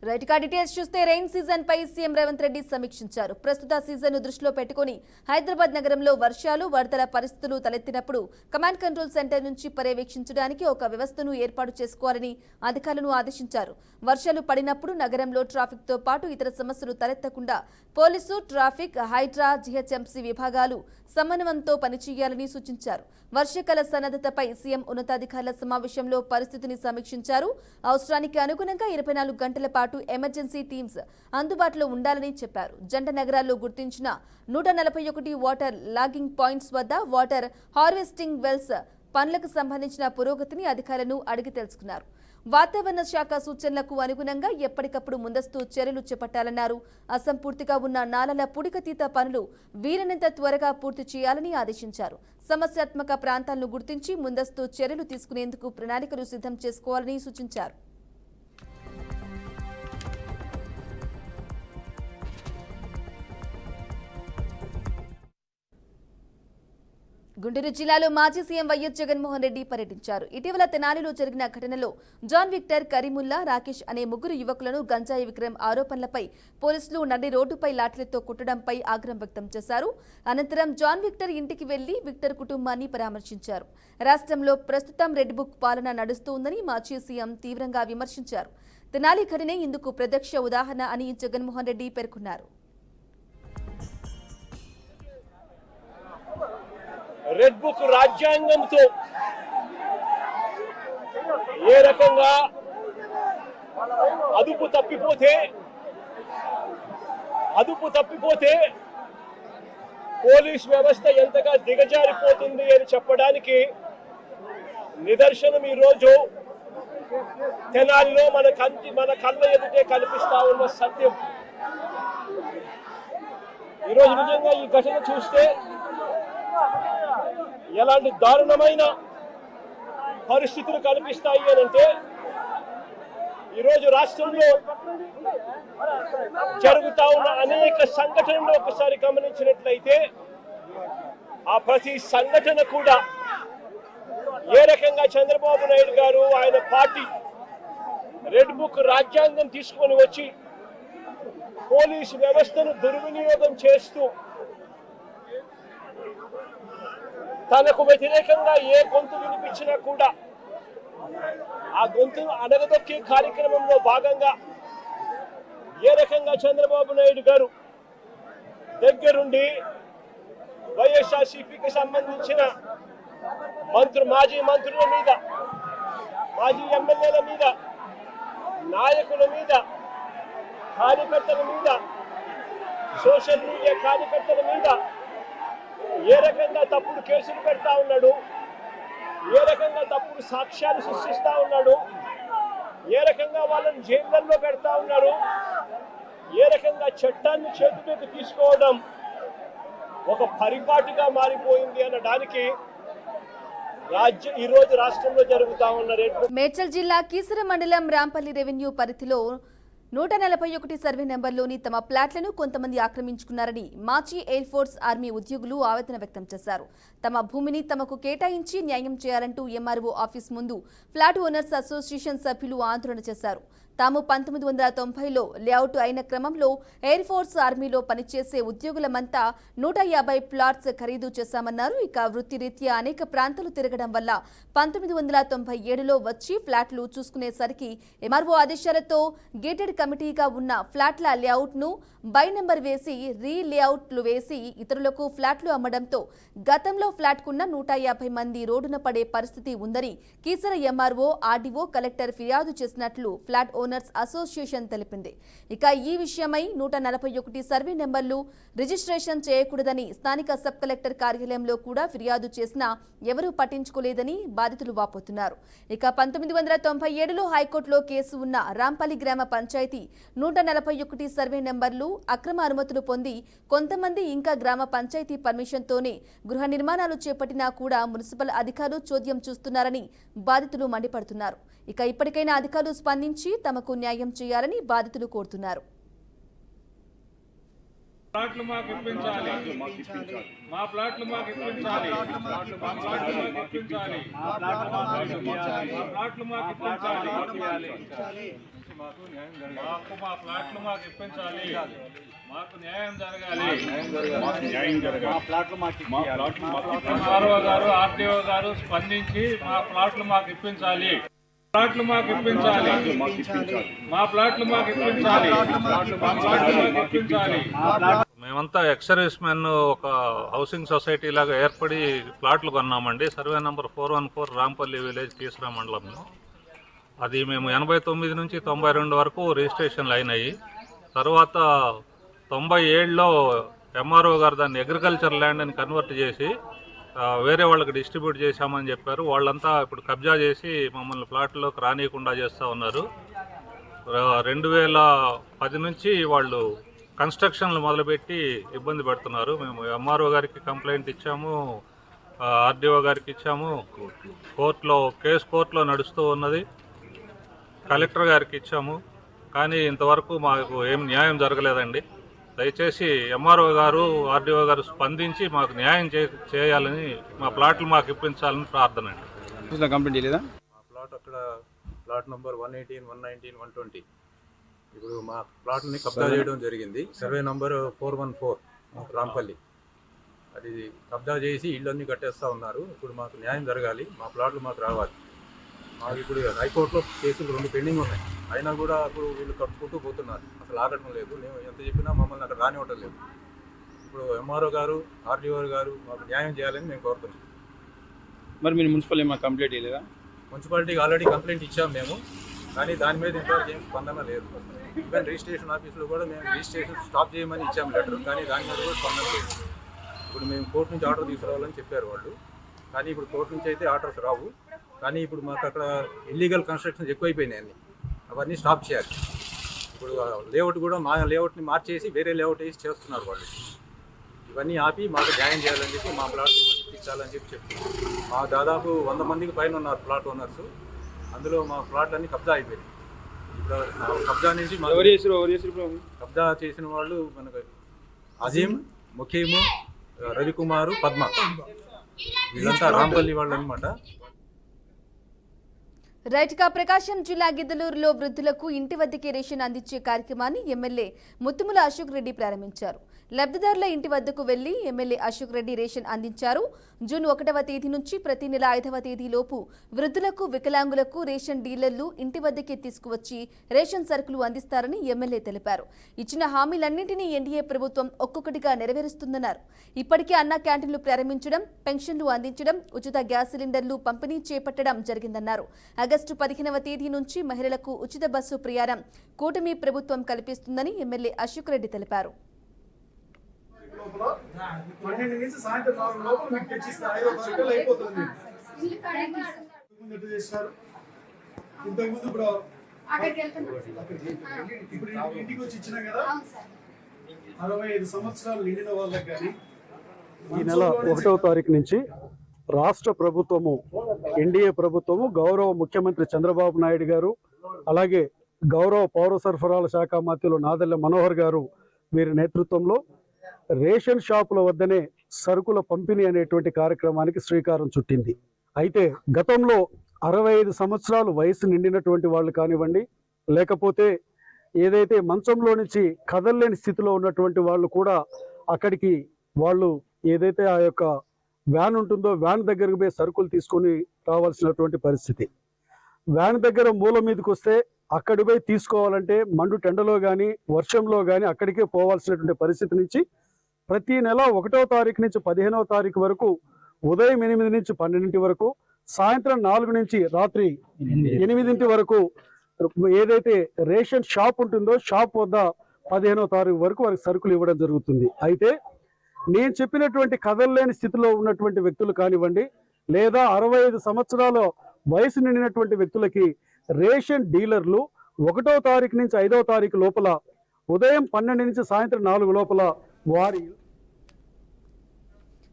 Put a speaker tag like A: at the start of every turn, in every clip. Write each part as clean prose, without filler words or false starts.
A: Right గా details చూస్తే rain season పై CM Revanth Reddy సమీక్షించారు. ప్రస్తుత సీజన్ ను దృష్టిలో పెట్టుకుని హైదరాబాద్ నగరంలో వర్షాలు వరదల పరిస్థితులు తలెత్తినప్పుడు కమాండ్ కంట్రోల్ సెంటర్ నుంచి పర్యవేక్షించడానికి ఒక వ్యవస్థను ఏర్పాటు చేసుకోవాలని అధికారులను ఆదేశించారు. వర్షాలు పడినప్పుడు నగరంలో ట్రాఫిక్ తో పాటు ఇతర సమస్యలు తలెత్తకుండా పోలీసు, ట్రాఫిక్, హైడ్రా, జీహెచ్ఎంసీ విభాగాలు సమన్వయంతో పనిచేయాలని సూచించారు. వర్షాకాల సన్నద్ధతపై సీఎం ఉన్నతాధికారుల సమావేశంలో పరిస్థితిని సమీక్షించారు. అవసరానికి అనుగుణంగా 24 గంటల పాటు ఎమర్జెన్సీ టీమ్స్ అందుబాటులో ఉండాలని చెప్పారు. జంట నగరాల్లో గుర్తించిన 141 వాటర్ లాగింగ్ పాయింట్స్ వద్ద వాటర్ హార్వెస్టింగ్ వెల్స్ పనులకు సంబంధించిన పురోగతిని అధికారులను అడిగి తెలుసుకున్నారు. వాతావరణ శాఖ సూచనలకు అనుగుణంగా ఎప్పటికప్పుడు ముందస్తు చర్యలు చేపట్టాలన్నారు. అసంపూర్తిగా ఉన్న నాలల పూడికతీత పనులు వీలైనంత త్వరగా పూర్తి చేయాలని ఆదేశించారు. సమస్యాత్మక ప్రాంతాలను గుర్తించి ముందస్తు చర్యలు తీసుకునేందుకు ప్రణాళికలు సిద్ధం చేసుకోవాలని సూచించారు. గుంటూరు జిల్లాలో మాజీ సీఎం వైఎస్ జగన్మోహన్ రెడ్డి పర్యటించారు. ఇటీవల తెనాలిలో జరిగిన ఘటనలో జాన్ విక్టర్, కరీముల్లా, రాకేష్ అనే ముగ్గురు యువకులను గంజాయి విక్రయం ఆరోపణలపై పోలీసులు నడి రోడ్డుపై లాఠీలతో కొట్టడంపై ఆగ్రహం వ్యక్తం చేశారు. అనంతరం జాన్ విక్టర్ ఇంటికి వెళ్లి విక్టర్ కుటుంబాన్ని పరామర్శించారు. రాష్ట్రంలో ప్రస్తుతం రెడ్ బుక్ పాలన నడుస్తోందని మాజీ సీఎం తీవ్రంగా విమర్శించారు. తెనాలి ఘటనే ఇందుకు ప్రత్యక్ష ఉదాహరణ అని జగన్మోహన్ రెడ్డి పేర్కొన్నారు.
B: రెడ్ బుక్ రాజ్యాంగంతో ఏ రకంగా అదుపు తప్పిపోతే పోలీస్ వ్యవస్థ ఎంతగా దిగజారిపోతుంది అని చెప్పడానికి నిదర్శనం ఈరోజు తెనాలిలో మన కళ్ళ ఎదుటే కనిపిస్తా ఉన్న సత్యం. ఈరోజు నిజంగా ఈ ఘటన చూస్తే ఎలాంటి దారుణమైన పరిస్థితులు కనిపిస్తాయి అనంటే, ఈరోజు రాష్ట్రంలో జరుగుతా ఉన్న అనేక సంఘటనలు ఒకసారి గమనించినట్లయితే ఆ ప్రతి సంఘటన కూడా ఏ రకంగా చంద్రబాబు నాయుడు గారు ఆయన పార్టీ రెడ్ బుక్ రాజ్యాంగం తీసుకొని వచ్చి పోలీసు వ్యవస్థను దుర్వినియోగం చేస్తూ తనకు వ్యతిరేకంగా ఏ గొంతు వినిపించినా కూడా ఆ గొంతును అడగదొక్కే కార్యక్రమంలో భాగంగా ఏ రకంగా చంద్రబాబు నాయుడు గారు దగ్గరుండి వైఎస్ఆర్సీపీకి సంబంధించిన మాజీ మంత్రుల మీద, మాజీ ఎమ్మెల్యేల మీద, నాయకుల మీద, కార్యకర్తల మీద, సోషల్ మీడియా కార్యకర్తల మీద ఏ రకంగా తప్పుడు కేసులు పెడతా ఉన్నాడు, ఏ రకంగా తప్పుడు సాక్ష్యాలు సృష్టిస్తా ఉన్నాడు, ఏ రకంగా వాళ్ళని జైళ్లలో పెడతా ఉన్నారు, ఏ రకంగా చట్టాన్ని చేతిలోకి తీసుకోవడం ఒక పరిపాటిగా మారిపోయింది అనడానికి ఈరోజు రాష్ట్రంలో జరుగుతా ఉన్న
A: మేడ్చల్ జిల్లా కీసర మండలం రాంపల్లి రెవెన్యూ పరిధిలో 141 సర్వే నెంబర్లోని తమ ప్లాట్లను కొంతమంది ఆక్రమించుకున్నారని మాజీ ఎయిర్ ఫోర్స్ ఆర్మీ ఉద్యోగులు ఆవేదన వ్యక్తం చేశారు. తమ భూమిని తమకు కేటాయించి న్యాయం చేయాలంటూ ఎంఆర్ఓ ఆఫీస్ ముందు ఫ్లాట్ ఓనర్స్ అసోసియేషన్ సభ్యులు ఆందోళన చేశారు. తాము 1990లో లేఅవుట్ అయిన క్రమంలో ఎయిర్ ఫోర్స్ ఆర్మీలో పనిచేసే ఉద్యోగులమంతా 150 ప్లాట్స్ ఖరీదు చేశామన్నారు. ఇక వృత్తిరీత్యా అనేక ప్రాంతాలు తిరగడం వల్ల 1997లో వచ్చి ఫ్లాట్లు చూసుకునేసరికి ఎంఆర్ఓ ఆదేశాలతో గేటెడ్ కమిటీగా ఉన్న ఫ్లాట్ల లేఅవుట్ను బై నెంబర్ వేసి లేఅవుట్లు వేసి ఇతరులకు ఫ్లాట్లు అమ్మడంతో గతంలో ఫ్లాట్కున్న 150 మంది రోడ్డున పడే పరిస్థితి ఉందని కీసర ఎంఆర్ఓ, ఆర్డీఓ, కలెక్టర్ ఫిర్యాదు చేసినట్లు ఫ్లాట్ ఓనర్స్ అసోసియేషన్ తెలిపింది. ఇక ఈ విషయమై 141 సర్వే నెంబర్లు రిజిస్ట్రేషన్ చేయకూడదని స్థానిక సబ్ కలెక్టర్ కార్యాలయంలో కూడా ఫిర్యాదు చేసినా ఎవరూ పట్టించుకోలేదని బాధితులు వాపోతున్నారు. ఇక 1997లో హైకోర్టులో కేసు ఉన్న రాంపల్లి గ్రామ పంచాయతీ 141 సర్వే నెంబర్లు అక్రమ అనుమతులు పొంది కొంతమంది ఇంకా గ్రామ పంచాయతీ పర్మిషన్తోనే గృహ నిర్మాణాలు చేపట్టినా కూడా మున్సిపల్ అధికారులు చోద్యం చూస్తున్నారని బాధితులు మండిపడుతున్నారు. ఇక ఇప్పటికైనా అధికారులు స్పందించి తమకు న్యాయం చేయాలని బాధితులు కోరుతున్నారు.
C: ప్లాట్లు మాకు ఇప్పించాలి, మా ప్లాట్లు మాకు ఇప్పించాలి, మా ప్లాట్లు మాకు ఇప్పించాలి. కల్పించి మాకు న్యాయం జరగాలి. మా ప్లాట్లు మాకు ఇప్పించాలి. మాకు న్యాయం జరగాలి. ఎంఆర్ఓ గారు, ఆర్డీఓ గారు స్పందించి మా ప్లాట్లు మాకు ఇప్పించాలి. ప్లాట్లు మాకు ఇప్పించాలి. మా ప్లాట్లు మాకు ఇప్పించాలి. మేమంతా ఎక్స్ సర్వీస్ మెన్ ఒక హౌసింగ్ సొసైటీ లాగా ఏర్పడి ప్లాట్లు కొన్నామండి. Survey number 414 Rampalli village Keesara మండలంలో. అది మేము 89 నుంచి 92 వరకు రిజిస్ట్రేషన్లు అయినాయి. తర్వాత 97లో ఎంఆర్ఓ గారు దాన్ని అగ్రికల్చర్ ల్యాండ్ అని కన్వర్ట్ చేసి వేరే వాళ్ళకి డిస్ట్రిబ్యూట్ చేశామని చెప్పారు. వాళ్ళంతా ఇప్పుడు కబ్జా చేసి మమ్మల్ని ప్లాట్లోకి రానియకుండా చేస్తూ ఉన్నారు. 2010 నుంచి వాళ్ళు కన్స్ట్రక్షన్లు మొదలుపెట్టి ఇబ్బంది పెడుతున్నారు. మేము ఎంఆర్ఓ గారికి కంప్లైంట్ ఇచ్చాము, ఆర్డీఓ గారికి ఇచ్చాము. కోర్టులో నడుస్తూ ఉన్నది. కలెక్టర్ గారికి ఇచ్చాము. కానీ ఇంతవరకు మాకు ఏం న్యాయం జరగలేదండి. దయచేసి ఎంఆర్ఓ గారు, ఆర్డీఓ గారు స్పందించి మాకు న్యాయం చేయాలని, మా ప్లాట్లు మాకు ఇప్పించాలని ప్రార్థన అండి.
D: కంప్లైంట్ చేయలేదా?
E: మా ప్లాట్ అక్కడ ప్లాట్ నంబర్ 118, 119, 120 ఇప్పుడు మా ప్లాట్ని కబ్జా చేయడం జరిగింది. Survey number 414 Rampalli. అది కబ్జా చేసి ఇళ్ళన్నీ కట్టేస్తూ ఉన్నారు. ఇప్పుడు మాకు న్యాయం జరగాలి. మా ప్లాట్లు మాకు రావాలి. మాకు ఇప్పుడు హైకోర్టులో కేసులు 2 పెండింగ్ ఉన్నాయి. అయినా కూడా ఇప్పుడు వీళ్ళు కట్టుకుంటూ పోతున్నారు. అసలు ఆగటం లేదు. మేము ఎంత చెప్పినా మమ్మల్ని అక్కడ రానివ్వటం లేదు. ఇప్పుడు ఎంఆర్ఓ గారు, ఆర్డీఓ గారు మాకు న్యాయం చేయాలని మేము కోరుతున్నాం.
D: మరి మీరు మున్సిపల్ ఏమైనా కంప్లైంట్ చేయలేదా?
E: మున్సిపాలిటీకి ఆల్రెడీ కంప్లైంట్ ఇచ్చాము మేము. కానీ దాని మీద ఇంతవరకు ఏం స్పందన లేదు. ఈవెన్ రిజిస్ట్రేషన్ ఆఫీస్లో కూడా మేము రిజిస్ట్రేషన్ స్టాప్ చేయమని ఇచ్చాము లెటర్. కానీ దాని మీద కూడా స్పందన లేదు. ఇప్పుడు మేము కోర్టు నుంచి ఆర్డర్ తీసుకురావాలని చెప్పారు వాళ్ళు. కానీ ఇప్పుడు కోర్టు నుంచి అయితే ఆర్డర్స్ రావు. కానీ ఇప్పుడు మాకు అక్కడ ఇల్లీగల్ కన్స్ట్రక్షన్స్ ఎక్కువైపోయినాయి. అవన్నీ స్టాప్ చేయాలి. ఇప్పుడు లేఅవుట్ కూడా మా లేఅవుట్ని మార్చేసి వేరే లేఅవుట్ వేసి చేస్తున్నారు వాళ్ళు. ఇవన్నీ ఆపి మాకు న్యాయం చేయాలని చెప్పి, మా ప్లాట్ మాకు ఇప్పించాలని చెప్తున్నారు. మా దాదాపు 100 మందికి పైన ఉన్నారు ప్లాట్ ఓనర్స్. అందులో మా ప్లాట్లన్నీ కబ్జా అయిపోయినాయి. ఇప్పుడు కబ్జా నుంచి కబ్జా చేసిన వాళ్ళు మనకు అజీం, ముఖీము, రవికుమారు, పద్మ, వీళ్ళంతా రాంపల్లి వాళ్ళు అనమాట.
A: రైట్గా ప్రకాశం జిల్లా గిద్దలూరులో వృద్ధులకు ఇంటి వద్దకే రేషన్ అందించే కార్యక్రమాన్ని ఎమ్మెల్యే ముత్తుముల అశోక్ రెడ్డి ప్రారంభించారు. లబ్ధిదారుల ఇంటి వద్దకు వెళ్లి ఎమ్మెల్యే అశోక్ రెడ్డి రేషన్ అందించారు. జూన్ 1వ తేదీ నుంచి ప్రతి నెల 5వ తేదీలోపు వృద్ధులకు, వికలాంగులకు రేషన్ డీలర్లు ఇంటి వద్దకే తీసుకువచ్చి రేషన్ సరుకులు అందిస్తారని ఎమ్మెల్యే తెలిపారు. ఇచ్చిన హామీలన్నింటినీ ఎన్డీఏ ప్రభుత్వం ఒక్కొక్కటిగా నెరవేరుస్తుందన్నారు. ఇప్పటికే అన్న క్యాంటీన్లు ప్రారంభించడం, పెన్షన్లు అందించడం, ఉచిత గ్యాస్ సిలిండర్లు పంపిణీ చేపట్టడం జరిగిందన్నారు. ఆగస్టు 15వ తేదీ నుంచి మహిళలకు ఉచిత బస్సు ప్రయాణం కూటమి ప్రభుత్వం కల్పిస్తుందని ఎమ్మెల్యే అశోక్ రెడ్డి తెలిపారు.
F: 12 నుంచి సాయంత్రం 4 లోపల మీకు తెచ్చిస్తారు. 5 గంటలు అయిపోతుంది. ఇంతకుముందు ఇప్పుడు ఇంటికి వచ్చి ఇచ్చినా కదా 65 సంవత్సరాలు నిండిన వాళ్ళకి కానీ
G: ఈ నెల 1వ తారీఖు నుంచి రాష్ట్ర ప్రభుత్వము, ఎన్డీఏ ప్రభుత్వము, గౌరవ ముఖ్యమంత్రి చంద్రబాబు నాయుడు గారు, అలాగే గౌరవ పౌర సరఫరాల శాఖ మంత్రులు నాదెళ్ల మనోహర్ గారు వీరి నేతృత్వంలో రేషన్ షాపుల వద్దనే సరుకుల పంపిణీ అనేటువంటి కార్యక్రమానికి శ్రీకారం చుట్టింది. అయితే గతంలో 65 సంవత్సరాలు వయసు నిండినటువంటి వాళ్ళు కానివ్వండి, లేకపోతే ఏదైతే మంచంలో నుంచి కదలలేని స్థితిలో ఉన్నటువంటి వాళ్ళు కూడా అక్కడికి వాళ్ళు ఏదైతే ఆ యొక్క వ్యాన్ ఉంటుందో వ్యాన్ దగ్గరకు పోయి సరుకులు తీసుకొని రావాల్సినటువంటి పరిస్థితి. వ్యాన్ దగ్గర మూల మీదకి వస్తే అక్కడి పోయి తీసుకోవాలంటే మండు టెండలో కానీ వర్షంలో కానీ అక్కడికే పోవాల్సినటువంటి పరిస్థితి నుంచి ప్రతి నెల 1వ తారీఖు నుంచి 15వ తారీఖు వరకు ఉదయం 8 నుంచి 12 వరకు, సాయంత్రం 4 నుంచి రాత్రి 8 వరకు ఏదైతే రేషన్ షాప్ ఉంటుందో షాప్ వద్ద 15వ తారీఖు వరకు వారికి సరుకులు ఇవ్వడం జరుగుతుంది. అయితే నేను చెప్పినటువంటి కదలలేని స్థితిలో ఉన్నటువంటి వ్యక్తులు కానివ్వండి, లేదా 65 సంవత్సరాల వయసు నిండినటువంటి వ్యక్తులకి రేషన్ డీలర్లు 1వ తారీఖు నుంచి 5వ తారీఖు లోపల ఉదయం 12 నుంచి సాయంత్రం 4 లోపల వారి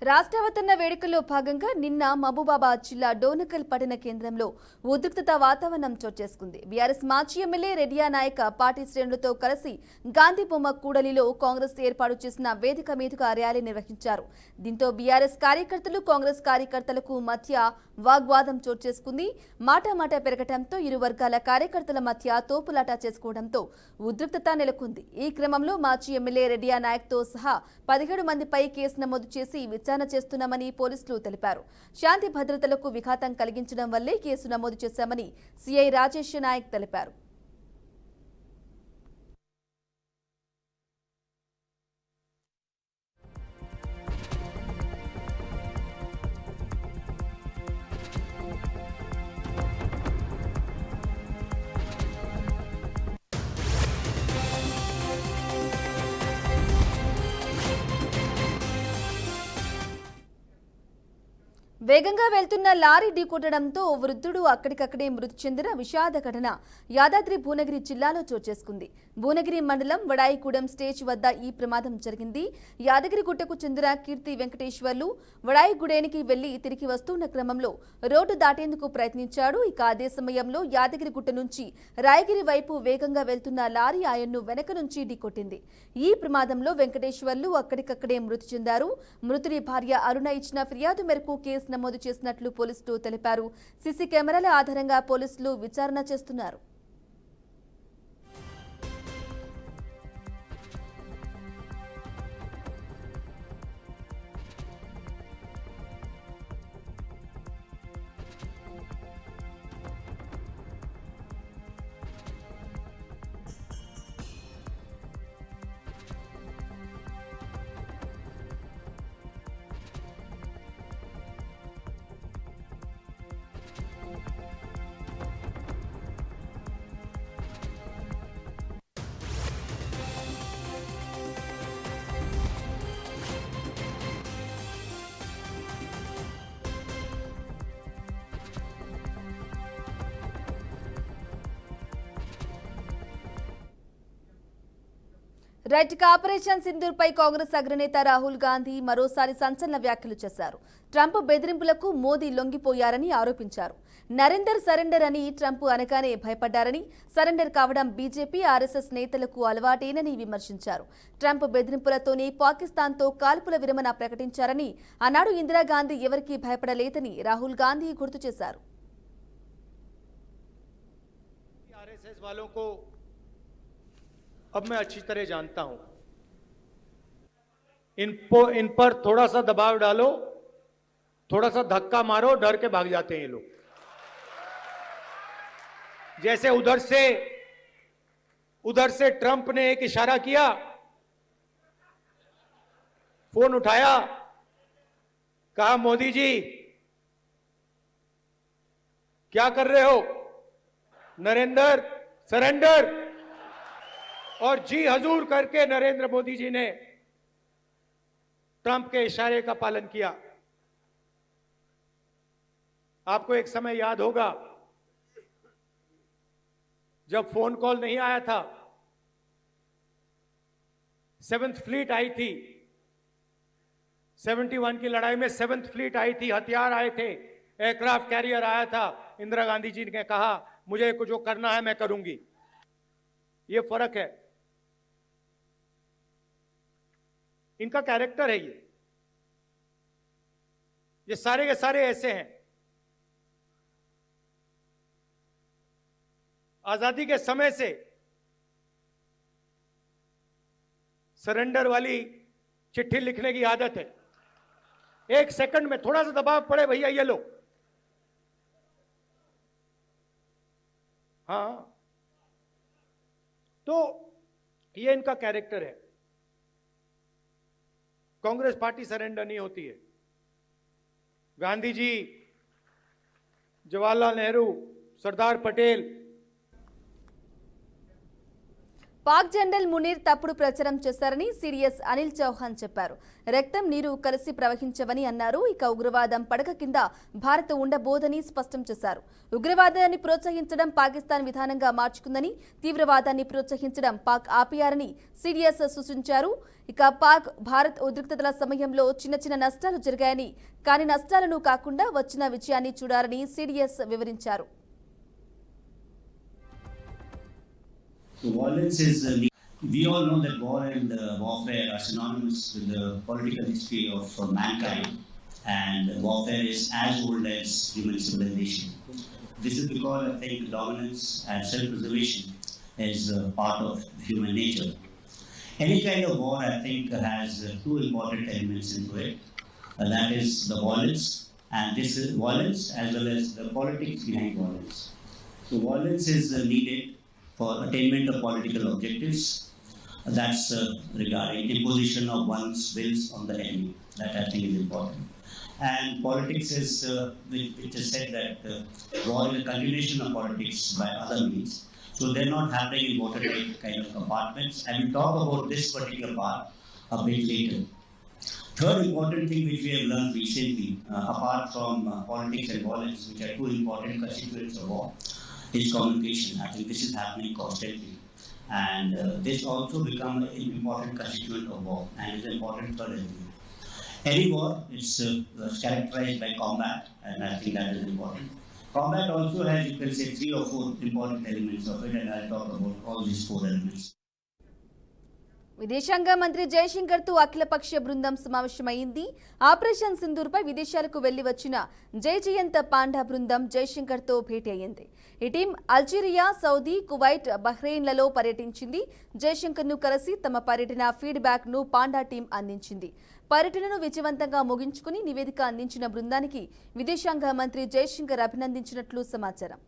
A: రాష్ట్రావతరణ వేడుకల్లో భాగంగా నిన్న మహబూబాబాద్ జిల్లా డోనకల్ పట్టణ కేంద్రంలో ఉద్రిక్తత వాతావరణం చోటు చేసుకుంది. బీఆర్ఎస్ మాజీ ఎమ్మెల్యే రెడ్డియా నాయక్ పార్టీ శ్రేణులతో కలిసి గాంధీ బొమ్మ కూడలిలో కాంగ్రెస్ ఏర్పాటు చేసిన వేదిక మీదుగా ర్యాలీ నిర్వహించారు. దీంతో బీఆర్ఎస్ కార్యకర్తలు కాంగ్రెస్ కార్యకర్తలకు మధ్య వాగ్వాదం చోటు చేసుకుంది. మాట పెరగడంతో ఇరు వర్గాల కార్యకర్తల మధ్య తోపులాట చేసుకోవడంతో ఉద్రిక్తత నెలకొంది. ఈ క్రమంలో మాజీ ఎమ్మెల్యే రెడ్డియా నాయక్తో సహా 17 మందిపై కేసు నమోదు చేసి విచారణ చేస్తున్నామని పోలీసులు తెలిపారు. శాంతి భద్రతలకు విఘాతం కలిగించడం వల్లే కేసు నమోదు చేశామని సీఐ రాజేష్ నాయక్ తెలిపారు. వేగంగా వెళ్తున్న లారీ ఢీకొట్టడంతో ఓ వృద్ధుడు అక్కడికక్కడే మృతి చెందిన విషాద ఘటన యాదాద్రి భువనగిరి జిల్లాలో చోటు చేసుకుంది. భువనగిరి మండలం వడాయిగూడెం స్టేజ్ వద్ద ఈ ప్రమాదం జరిగింది. యాదగిరిగుట్టకు చెందిన కీర్తి వెంకటేశ్వర్లు వడాయిగూడెనికి వెళ్లి తిరిగి వస్తున్న క్రమంలో రోడ్డు దాటేందుకు ప్రయత్నించాడు. ఇక అదే సమయంలో యాదగిరిగుట్ట నుంచి రాయగిరి వైపు వేగంగా వెళ్తున్న లారీ ఆయన్ను వెనక నుంచి ఢీకొట్టింది. ఈ ప్రమాదంలో వెంకటేశ్వర్లు అక్కడికక్కడే మృతి చెందారు. మృతుడి భార్య అరుణ ఇచ్చిన ఫిర్యాదు మేరకు కేసు నమోదు చేసినట్లు పోలీసులు తెలిపారు. సీసీ కెమెరాల ఆధారంగా పోలీసులు విచారణ చేస్తున్నారు. రైట్ ఆపరేషన్ సింధూర్ పై కాంగ్రెస్ అగ్రనేత రాహుల్ గాంధీ మరోసారి సంచలన వ్యాఖ్యలు చేశారు. ట్రంప్ బెదిరింపులకు మోదీ లొంగిపోయారని ఆరోపించారు. నరేందర్ సరెండర్ అని ట్రంప్ అనగానే భయపడ్డారని, సరెండర్ కావడం బీజేపీ ఆర్ఎస్ఎస్ నేతలకు అలవాటేనని విమర్శించారు. ట్రంప్ బెదిరింపులతోనే పాకిస్తాన్తో కాల్పుల విరమణ ప్రకటించారని అన్నాడు. ఇందిరాగాంధీ ఎవరికీ భయపడలేదని రాహుల్ గాంధీ గుర్తు చేశారు.
H: अब मैं अच्छी तरह जानता हूं, इन पर थोड़ा सा दबाव डालो, थोड़ा सा धक्का मारो, डर के भाग जाते हैं ये लोग। जैसे उधर से ट्रंप ने एक इशारा किया, फोन उठाया, कहा मोदी जी क्या कर रहे हो, नरेंद्र सरेंडर, और जी हजूर करके नरेंद्र मोदी जी ने ट्रंप के इशारे का पालन किया। आपको एक समय याद होगा जब फोन कॉल नहीं आया था, 7th फ्लीट आई थी, 71 की लड़ाई में 7th फ्लीट आई थी, हथियार आए थे, एयरक्राफ्ट कैरियर आया था। इंदिरा गांधी जी ने कहा मुझे कुछ जो करना है मैं करूंगी। ये फर्क है, इनका कैरेक्टर है। ये सारे के सारे ऐसे हैं। आजादी के समय से सरेंडर वाली चिट्ठी लिखने की आदत है। 1 सेकंड में थोड़ा सा दबाव पड़े, भैया ये लो, हाँ, तो ये इनका कैरेक्टर है। कांग्रेस पार्टी सरेंडर नहीं होती है। गांधी जी, जवाहरलाल नेहरू, सरदार पटेल,
A: పాక్ జనరల్ మునీర్ తప్పుడు ప్రచారం చేశారని సిడిఎస్ అనిల్ చౌహాన్ చెప్పారు. రక్తం నీరు కలిసి ప్రవహించవని అన్నారు. ఇక ఉగ్రవాదం పడక కింద భారత్ ఉండబోదని స్పష్టం చేశారు. ఉగ్రవాదాన్ని ప్రోత్సహించడం పాకిస్తాన్ విధానంగా మార్చుకుందని, తీవ్రవాదాన్ని ప్రోత్సహించడం పాక్ ఆపేయారని సిడిఎస్ సూచించారు. ఇక పాక్ భారత్ ఉద్రిక్తతల సమయంలో చిన్న నష్టాలు జరిగాయని, కానీ నష్టాలను కాకుండా వచ్చిన విజయాన్ని చూడాలని సిడిఎస్ వివరించారు.
I: So violence is, we all know that war and warfare are synonymous with the political history of mankind, and warfare is as old as human civilization. This is because I think dominance and self-preservation is part of human nature. Any kind of war, I think, has two important elements into it. That is the violence, and this is violence as well as the politics behind violence. So violence is needed for attainment of political objectives. That's regarding imposition of one's wills on the enemy. That I think is important. And politics is, which is said that war is a continuation of politics by other means. So they're not happening in watertight kind of compartments. And we'll talk about this particular part a bit later. Third important thing which we have learned recently, apart from politics and violence, which are two important constituents of war, is communication. I think this is happening constantly, and this also become an important constituent of war, and is an important third element. Any war is characterized by combat, and I think that is important. Combat also has, you can say, 3 or 4 important elements of it, and I'll talk about all these 4 elements.
A: విదేశాంగ మంత్రి జయశంకర్ తో అఖిలపక్ష బృందం సమావేశమైంది. Operation సింధూర్పై విదేశాలకు వెళ్లి వచ్చిన జయజయంత్ panda బృందం జయశంకర్ తో భేటీ అయ్యింది. ఈ టీం అల్జీరియా, సౌదీ, కువైట్, బహ్రెయిన్లలో పర్యటించింది. జయశంకర్ ను కలిసి తమ పర్యటన ఫీడ్బ్యాక్ ను పాండా టీం అందించింది. పర్యటనను విజయవంతంగా ముగించుకుని నివేదిక అందించిన బృందానికి విదేశాంగ మంత్రి జయశంకర్ అభినందించినట్లు సమాచారం.